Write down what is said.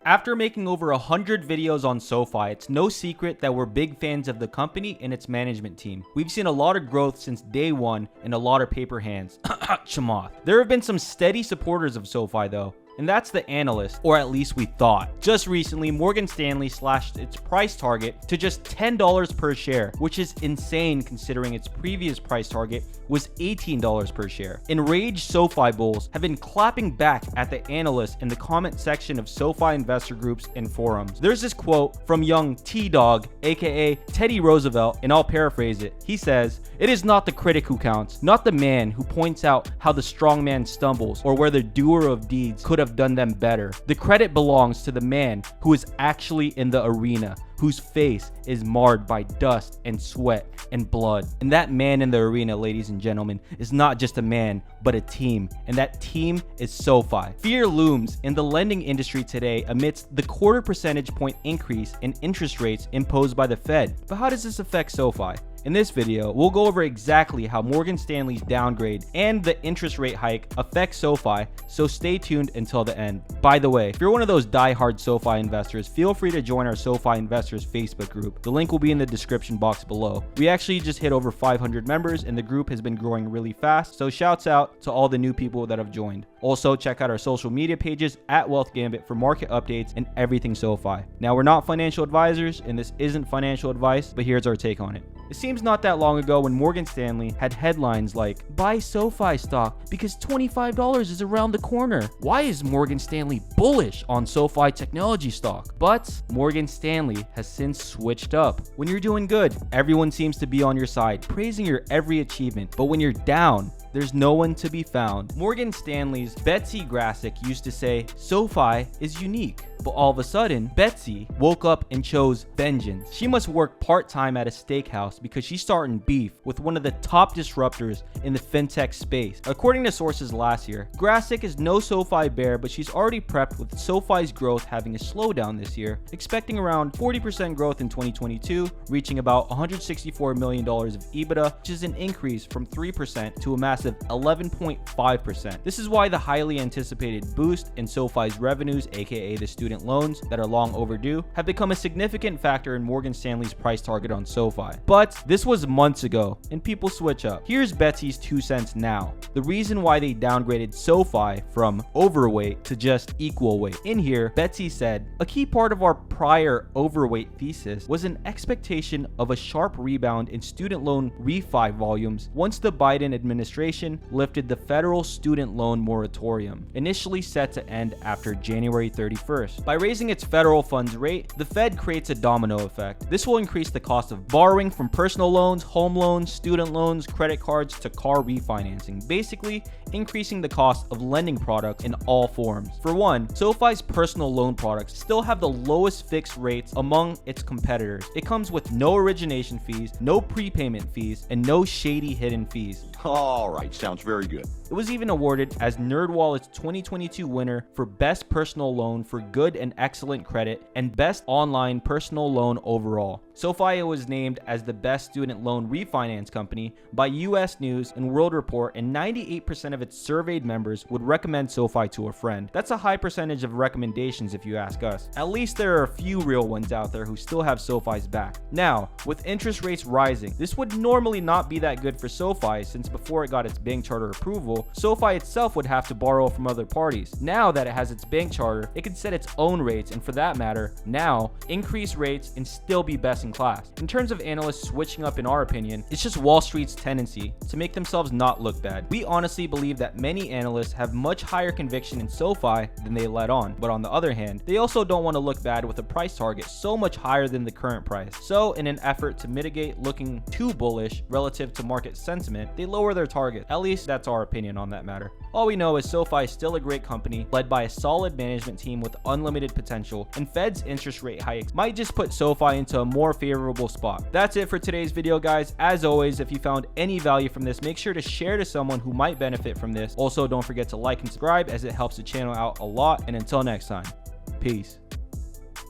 After making over 100 videos on SoFi, it's no secret that we're big fans of the company and its management team. We've seen a lot of growth since day one and a lot of paper hands. Chamath. There have been some steady supporters of SoFi though, and that's the Analysts, or at least we thought. Just recently, Morgan Stanley slashed its price target to just $10 per share, which is insane considering its previous price target was $18 per share. Enraged SoFi bulls have been clapping back at the Analysts in the comment section of SoFi investor groups and forums. There's this quote from young T-Dog, aka Teddy Roosevelt, and I'll paraphrase it. He says, "It is not the critic who counts, not the man who points out how the strong man stumbles or where the doer of deeds could have done them better. The credit belongs to the man who is actually in the arena, whose face is marred by dust and sweat and blood." And that man in the arena, ladies and gentlemen, is not just a man, but a team. And that team is SoFi. Fear looms in the lending industry today amidst the quarter percentage point increase in interest rates imposed by the Fed. But how does this affect SoFi? In this video, we'll go over exactly how Morgan Stanley's downgrade and the interest rate hike affects SoFi, so stay tuned until the end. By the way, if you're one of those die-hard SoFi investors, feel free to join our SoFi Investors Facebook group. The link will be in the description box below. We actually just hit over 500 members and the group has been growing really fast, so shouts out to all the new people that have joined. Also, check out our social media pages at Wealth Gambit for market updates and everything SoFi. Now, we're not financial advisors and this isn't financial advice, but here's our take on it. It seems not that long ago when Morgan Stanley had headlines like, "Buy SoFi stock because $25 is around the corner. Why is Morgan Stanley bullish on SoFi technology stock?" But Morgan Stanley has since switched up. When you're doing good, everyone seems to be on your side, praising your every achievement. But when you're down, there's no one to be found. Morgan Stanley's Betsy Graseck used to say, "SoFi is unique." But all of a sudden, Betsy woke up and chose vengeance. She must work part-time at a steakhouse because she's starting beef with one of the top disruptors in the fintech space. According to sources last year, Graseck is no SoFi bear, but she's already prepped with SoFi's growth having a slowdown this year, expecting around 40% growth in 2022, reaching about $164 million of EBITDA, which is an increase from 3% to a massive 11.5%. This is why the highly anticipated boost in SoFi's revenues, aka the student loans that are long overdue, have become a significant factor in Morgan Stanley's price target on SoFi. But this was months ago, and people switch up. Here's Betsy's 2 cents now. The reason why they downgraded SoFi from overweight to just equal weight. In here, Betsy said, "A key part of our prior overweight thesis was an expectation of a sharp rebound in student loan refi volumes once the Biden administration lifted the federal student loan moratorium, initially set to end after January 31st. By raising its federal funds rate, the Fed creates a domino effect. This will increase the cost of borrowing from personal loans, home loans, student loans, credit cards to car refinancing, basically increasing the cost of lending products in all forms. For one, SoFi's personal loan products still have the lowest fixed rates among its competitors. It comes with no origination fees, no prepayment fees, and no shady hidden fees. All right, sounds very good. It was even awarded as NerdWallet's 2022 winner for Best Personal Loan for Good and Excellent Credit and Best Online Personal Loan overall. SoFi was named as the best student loan refinance company by US News and World Report, and 98% of its surveyed members would recommend SoFi to a friend. That's a high percentage of recommendations if you ask us. At least there are a few real ones out there who still have SoFi's back. Now, with interest rates rising, this would normally not be that good for SoFi, since before it got its bank charter approval, SoFi itself would have to borrow from other parties. Now that it has its bank charter, it can set its own rates, and for that matter, now increase rates and still be best in class. In terms of analysts switching up, in our opinion, it's just Wall Street's tendency to make themselves not look bad. We honestly believe that many analysts have much higher conviction in SoFi than they let on, but on the other hand, they also don't want to look bad with a price target so much higher than the current price. So in an effort to mitigate looking too bullish relative to market sentiment, they lower their target. At least that's our opinion on that matter. All we know is SoFi is still a great company led by a solid management team with unlimited potential, and Fed's interest rate hikes might just put SoFi into a more favorable spot. That's it for today's video, guys. As always, if you found any value from this, make sure to share to someone who might benefit from this. Also, don't forget to like and subscribe as it helps the channel out a lot. And until next time, peace.